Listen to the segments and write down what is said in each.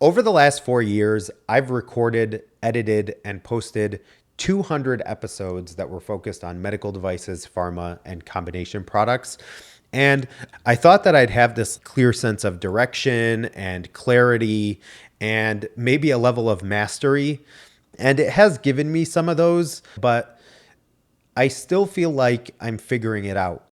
Over the last 4 years, I've recorded, edited, and posted 200 episodes that were focused on medical devices, pharma, and combination products. And I thought that I'd have this clear sense of direction and clarity and maybe a level of mastery. And it has given me some of those, but I still feel like I'm figuring it out.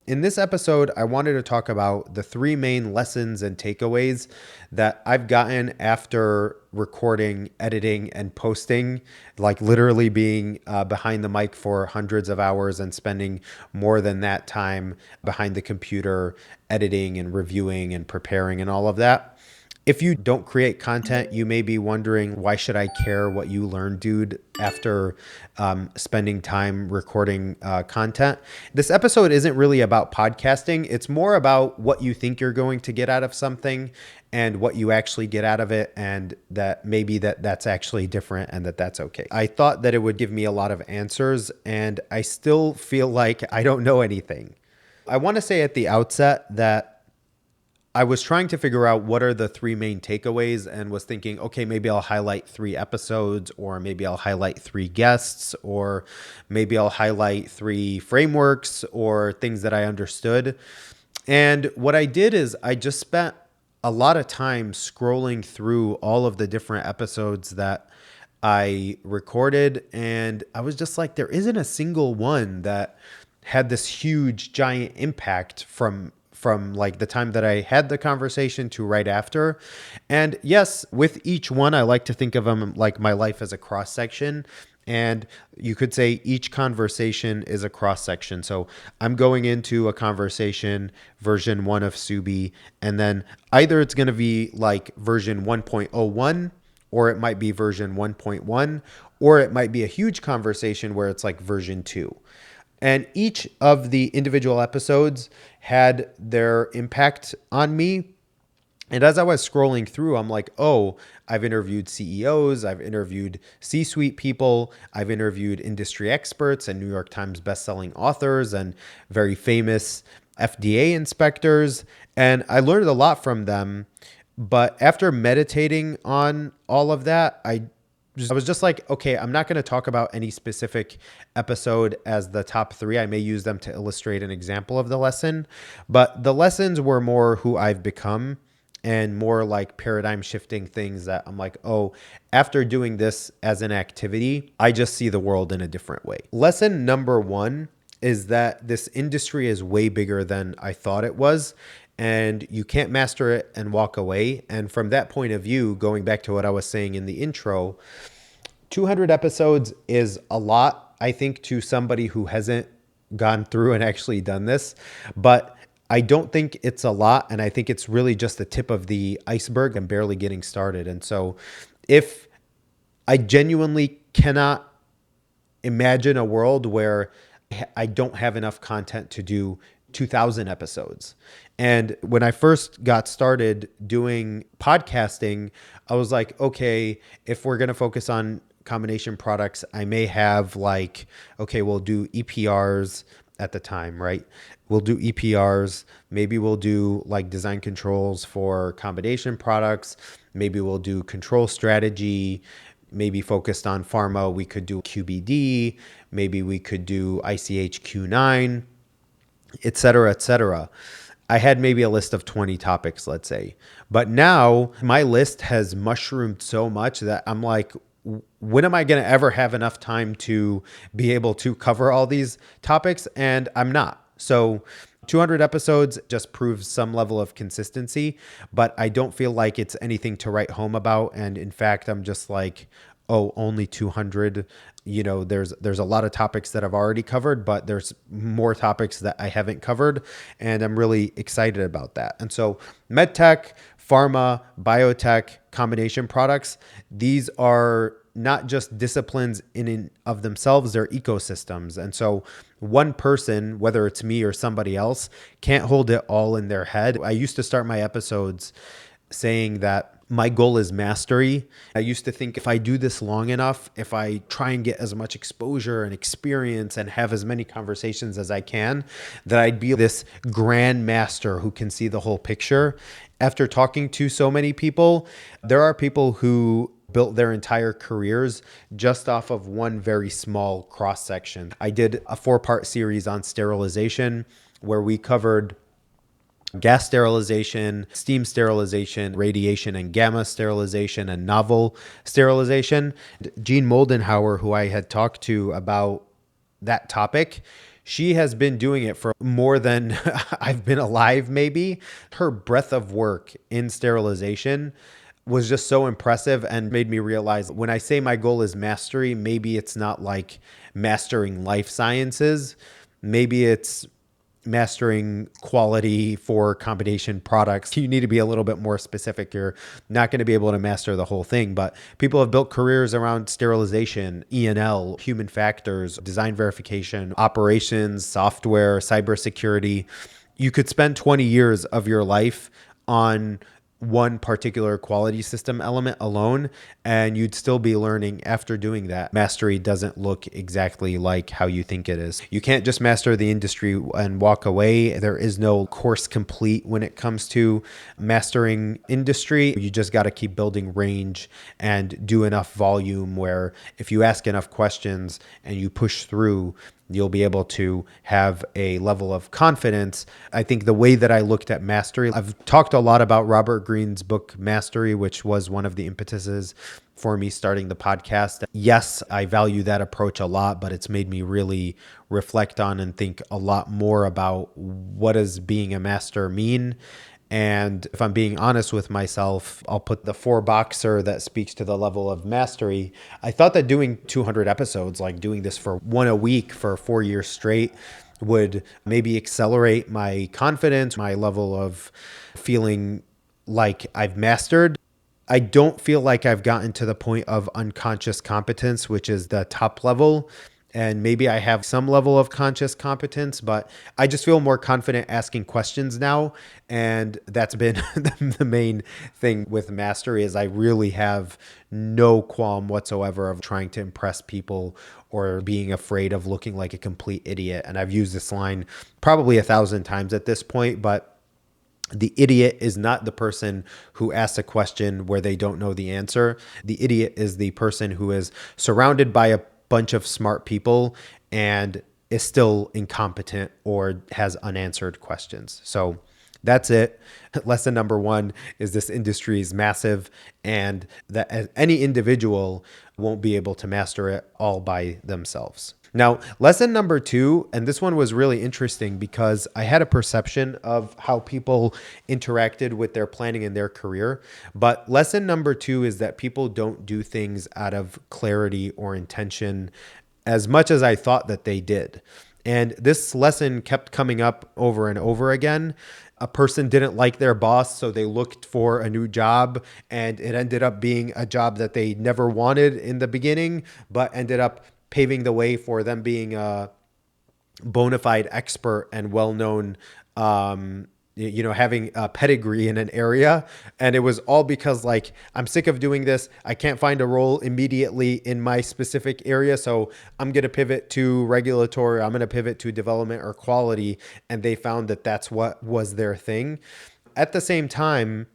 In this episode, I wanted to talk about the three main lessons and takeaways that I've gotten after recording, editing, and posting, like literally being behind the mic for hundreds of hours and spending more than that time behind the computer, editing and reviewing and preparing and all of that. If you don't create content, you may be wondering, why should I care what you learn, dude, after spending time recording content? This episode isn't really about podcasting. It's more about what you think you're going to get out of something and what you actually get out of it, and that maybe that's actually different and that's okay. I thought that it would give me a lot of answers, and I still feel like I don't know anything. I want to say at the outset that I was trying to figure out what are the three main takeaways and was thinking, okay, maybe I'll highlight 3 episodes, or maybe I'll highlight 3 guests, or maybe I'll highlight 3 frameworks or things that I understood. And what I did is I just spent a lot of time scrolling through all of the different episodes that I recorded. And I was just like, there isn't a single one that had this huge giant impact from like the time that I had the conversation to right after. And yes, with each one, I like to think of them like my life as a cross section. And you could say each conversation is a cross section. So I'm going into a conversation, version 1 of Subi, and then either it's going to be like version 1.01, or it might be version 1.1, or it might be a huge conversation where it's like version 2. And each of the individual episodes had their impact on me. And as I was scrolling through, I'm like, oh, I've interviewed CEOs, I've interviewed C-suite people, I've interviewed industry experts and New York Times bestselling authors and very famous FDA inspectors. And I learned a lot from them. But after meditating on all of that, I was just like, okay, I'm not going to talk about any specific episode as the top 3. I may use them to illustrate an example of the lesson, but the lessons were more who I've become and more like paradigm shifting things that I'm like, oh, after doing this as an activity, I just see the world in a different way. Lesson number 1 is that this industry is way bigger than I thought it was, and you can't master it and walk away. And from that point of view, going back to what I was saying in the intro, 200 episodes is a lot, I think, to somebody who hasn't gone through and actually done this, but I don't think it's a lot. And I think it's really just the tip of the iceberg and barely getting started. And so if I genuinely cannot imagine a world where I don't have enough content to do 2,000 episodes. And when I first got started doing podcasting, I was like, okay, if we're going to focus on combination products, I may have like, okay, we'll do EPRs at the time, right? We'll do EPRs. Maybe we'll do like design controls for combination products. Maybe we'll do control strategy. Maybe focused on pharma, we could do QBD. Maybe we could do ICH Q9, et cetera, et cetera. I had maybe a list of 20 topics, let's say. But now my list has mushroomed so much that I'm like, when am I going to ever have enough time to be able to cover all these topics? And I'm not. So 200 episodes just proves some level of consistency, but I don't feel like it's anything to write home about. And in fact, I'm just like, oh, only 200. You know, there's a lot of topics that I've already covered, but there's more topics that I haven't covered. And I'm really excited about that. And so medtech, pharma, biotech, combination products, these are not just disciplines in and of themselves, they're ecosystems. And so one person, whether it's me or somebody else, can't hold it all in their head. I used to start my episodes saying that My goal is mastery. I used to think if I do this long enough, if I try and get as much exposure and experience and have as many conversations as I can, that I'd be this grand master who can see the whole picture. After talking to so many people, there are people who built their entire careers just off of one very small cross section. I did a 4-part series on sterilization where we covered gas sterilization, steam sterilization, radiation and gamma sterilization, and novel sterilization. Jean Moldenhauer, who I had talked to about that topic, she has been doing it for more than I've been alive, maybe. Her breadth of work in sterilization was just so impressive and made me realize when I say my goal is mastery, maybe it's not like mastering life sciences. Maybe it's mastering quality for combination products. You need to be a little bit more specific. You're not going to be able to master the whole thing, but people have built careers around sterilization, E&L, human factors, design verification, operations, software, cybersecurity. You could spend 20 years of your life on one particular quality system element alone, and you'd still be learning after doing that. Mastery doesn't look exactly like how you think it is. You can't just master the industry and walk away. There is no course complete when it comes to mastering industry. You just got to keep building range and do enough volume where if you ask enough questions and you push through, you'll be able to have a level of confidence. I think the way that I looked at mastery, I've talked a lot about Robert Greene's book, Mastery, which was one of the impetuses for me starting the podcast. Yes, I value that approach a lot, but it's made me really reflect on and think a lot more about what does being a master mean. And if I'm being honest with myself, I'll put the 4-boxer that speaks to the level of mastery. I thought that doing 200 episodes, like doing this for one a week for 4 years straight, would maybe accelerate my confidence, my level of feeling like I've mastered. I don't feel like I've gotten to the point of unconscious competence, which is the top level. And maybe I have some level of conscious competence, but I just feel more confident asking questions now. And that's been the main thing with mastery is I really have no qualm whatsoever of trying to impress people or being afraid of looking like a complete idiot. And I've used this line probably 1,000 times at this point, but the idiot is not the person who asks a question where they don't know the answer. The idiot is the person who is surrounded by a bunch of smart people and is still incompetent or has unanswered questions. So that's it. Lesson number 1 is this industry is massive and that any individual won't be able to master it all by themselves. Now, lesson number 2, and this one was really interesting because I had a perception of how people interacted with their planning in their career. But lesson number 2 is that people don't do things out of clarity or intention as much as I thought that they did. And this lesson kept coming up over and over again. A person didn't like their boss, so they looked for a new job, and it ended up being a job that they never wanted in the beginning, but ended up paving the way for them being a bona fide expert and well-known, having a pedigree in an area. And it was all because like, I'm sick of doing this. I can't find a role immediately in my specific area. So I'm going to pivot to regulatory. I'm going to pivot to development or quality. And they found that that's what was their thing. At the same time,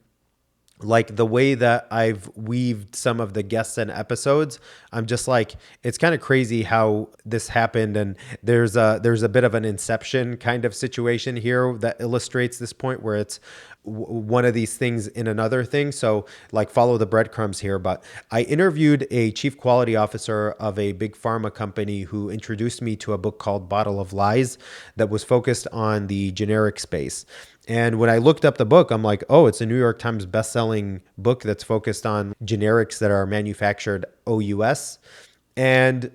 like the way that I've weaved some of the guests and episodes, I'm just like, it's kind of crazy how this happened. And there's a bit of an inception kind of situation here that illustrates this point where it's one of these things in another thing. So like follow the breadcrumbs here. But I interviewed a chief quality officer of a big pharma company who introduced me to a book called Bottle of Lies that was focused on the generic space. And when I looked up the book, I'm like, oh, it's a New York Times bestselling book that's focused on generics that are manufactured OUS. And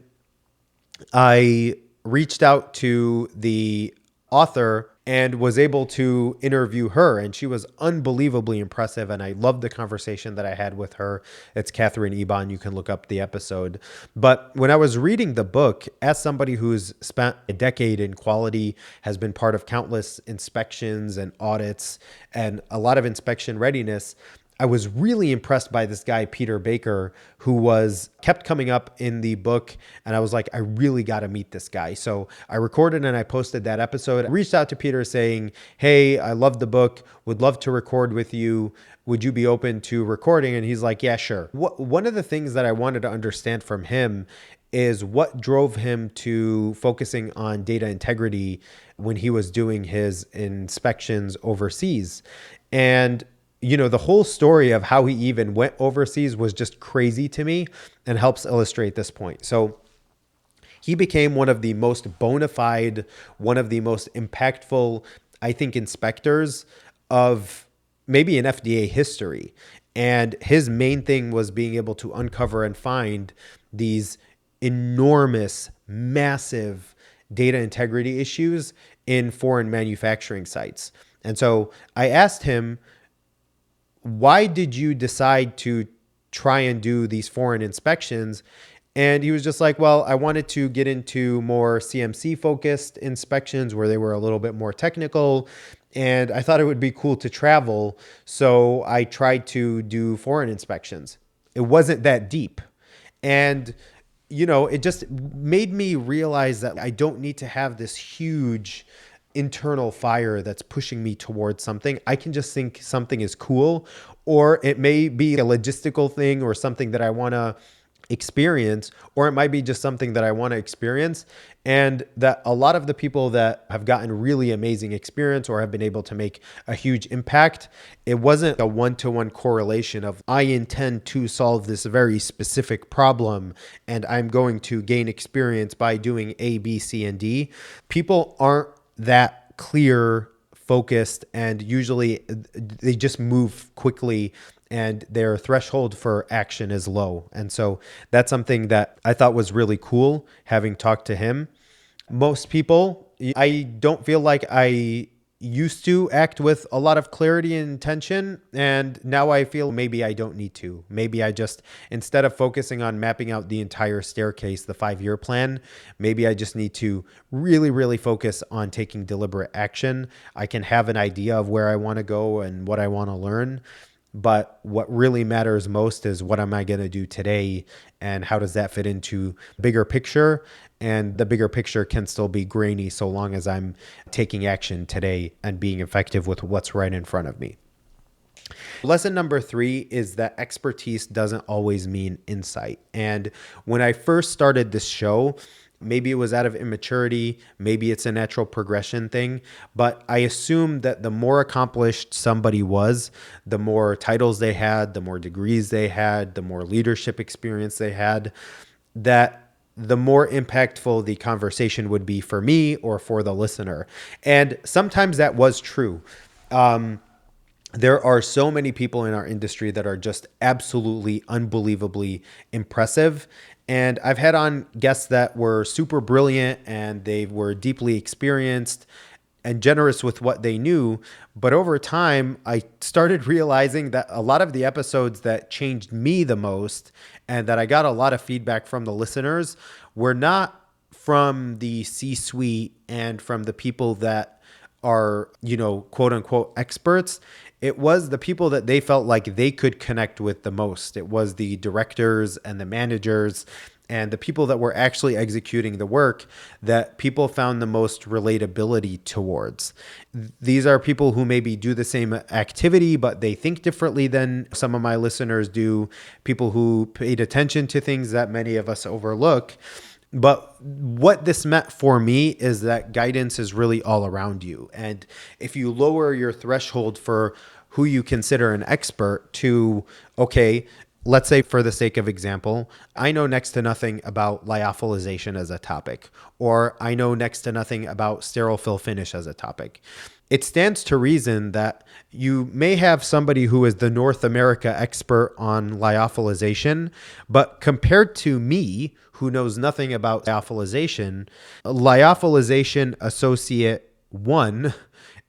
I reached out to the author and was able to interview her. And she was unbelievably impressive. And I loved the conversation that I had with her. It's Catherine Ebon. You can look up the episode. But when I was reading the book, as somebody who's spent a decade in quality, has been part of countless inspections and audits and a lot of inspection readiness, I was really impressed by this guy, Peter Baker, who was kept coming up in the book. And I was like, I really got to meet this guy. So I recorded and I posted that episode. I reached out to Peter saying, hey, I love the book, would love to record with you. Would you be open to recording? And he's like, yeah, sure. One of the things that I wanted to understand from him is what drove him to focusing on data integrity when he was doing his inspections overseas. And the whole story of how he even went overseas was just crazy to me and helps illustrate this point. So he became one of the most bona fide, one of the most impactful, I think, inspectors of maybe in FDA history. And his main thing was being able to uncover and find these enormous, massive data integrity issues in foreign manufacturing sites. And so I asked him, why did you decide to try and do these foreign inspections? And he was just like, well, I wanted to get into more CMC focused inspections where they were a little bit more technical. And I thought it would be cool to travel. So I tried to do foreign inspections. It wasn't that deep. And, it just made me realize that I don't need to have this huge internal fire that's pushing me towards something. I can just think something is cool, or it may be a logistical thing or something that I want to experience, or it might be just something that I want to experience. And that a lot of the people that have gotten really amazing experience or have been able to make a huge impact, it wasn't a one-to-one correlation of I intend to solve this very specific problem and I'm going to gain experience by doing A, B, C, and D. People aren't that clear, focused, and usually they just move quickly and their threshold for action is low. And so that's something that I thought was really cool having talked to him. Most people, I don't feel like I used to act with a lot of clarity and intention. And now I feel maybe I don't need to. Maybe I just, instead of focusing on mapping out the entire staircase, the 5-year plan, maybe I just need to really, really focus on taking deliberate action. I can have an idea of where I want to go and what I want to learn. But what really matters most is what am I going to do today and how does that fit into bigger picture? And the bigger picture can still be grainy so long as I'm taking action today and being effective with what's right in front of me. Lesson number 3 is that expertise doesn't always mean insight. And when I first started this show, maybe it was out of immaturity, maybe it's a natural progression thing, but I assumed that the more accomplished somebody was, the more titles they had, the more degrees they had, the more leadership experience they had, that the more impactful the conversation would be for me or for the listener. And sometimes that was true. There are so many people in our industry that are just absolutely unbelievably impressive. And I've had on guests that were super brilliant and they were deeply experienced and generous with what they knew. But over time, I started realizing that a lot of the episodes that changed me the most and that I got a lot of feedback from the listeners were not from the C-suite and from the people that are, quote unquote experts. It was the people that they felt like they could connect with the most. It was the directors and the managers and the people that were actually executing the work that people found the most relatability towards. These are people who maybe do the same activity, but they think differently than some of my listeners do, people who paid attention to things that many of us overlook. But what this meant for me is that guidance is really all around you. And if you lower your threshold for who you consider an expert to, okay, let's say for the sake of example, I know next to nothing about lyophilization as a topic, or I know next to nothing about sterile fill finish as a topic. It stands to reason that you may have somebody who is the North America expert on lyophilization, but compared to me, who knows nothing about lyophilization associate 1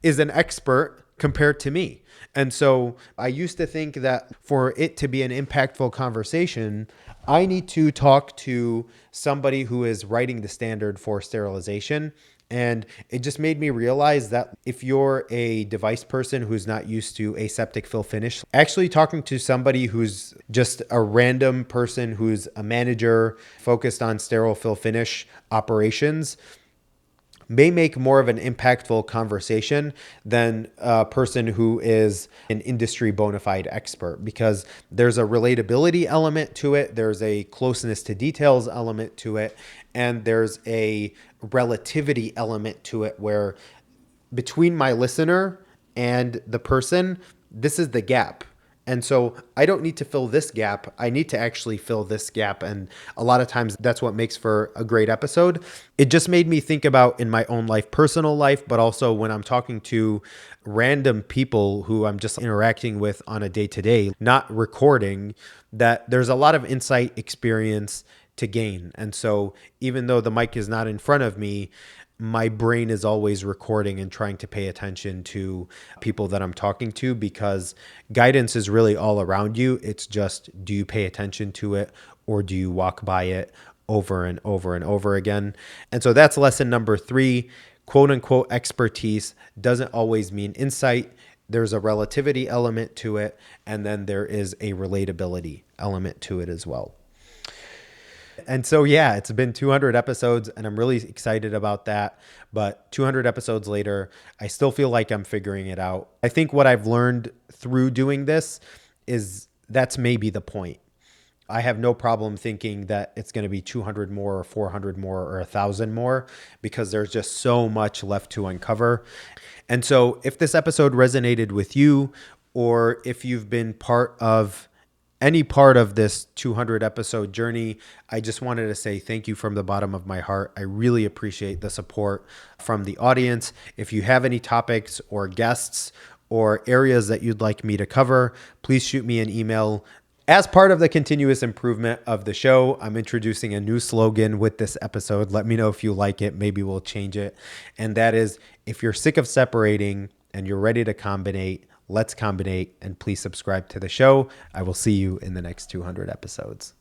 is an expert compared to me. And so I used to think that for it to be an impactful conversation, I need to talk to somebody who is writing the standard for sterilization And it just made me realize that if you're a device person who's not used to aseptic fill finish, actually talking to somebody who's just a random person who's a manager focused on sterile fill finish operations may make more of an impactful conversation than a person who is an industry bona fide expert, because there's a relatability element to it, there's a closeness to details element to it, and there's a relativity element to it where between my listener and the person, this is the gap. And so I don't need to fill this gap. I need to actually fill this gap. And a lot of times that's what makes for a great episode. It just made me think about in my own life, personal life, but also when I'm talking to random people who I'm just interacting with on a day to day, not recording, that there's a lot of insight, experience to gain. And so even though the mic is not in front of me, my brain is always recording and trying to pay attention to people that I'm talking to, because guidance is really all around you. It's just, do you pay attention to it, or do you walk by it over and over and over again? And so that's lesson number 3. Quote unquote expertise doesn't always mean insight. There's a relativity element to it, and then there is a relatability element to it as well. And so, yeah, it's been 200 episodes and I'm really excited about that. But 200 episodes later, I still feel like I'm figuring it out. I think what I've learned through doing this is that's maybe the point. I have no problem thinking that it's going to be 200 more or 400 more or 1,000 more, because there's just so much left to uncover. And so if this episode resonated with you, or if you've been part of any part of this 200 episode journey, I just wanted to say thank you from the bottom of my heart. I really appreciate the support from the audience. If you have any topics or guests or areas that you'd like me to cover, please shoot me an email. As part of the continuous improvement of the show, I'm introducing a new slogan with this episode. Let me know if you like it. Maybe we'll change it. And that is, if you're sick of separating and you're ready to combinate, let's combinate, and please subscribe to the show. I will see you in the next 200 episodes.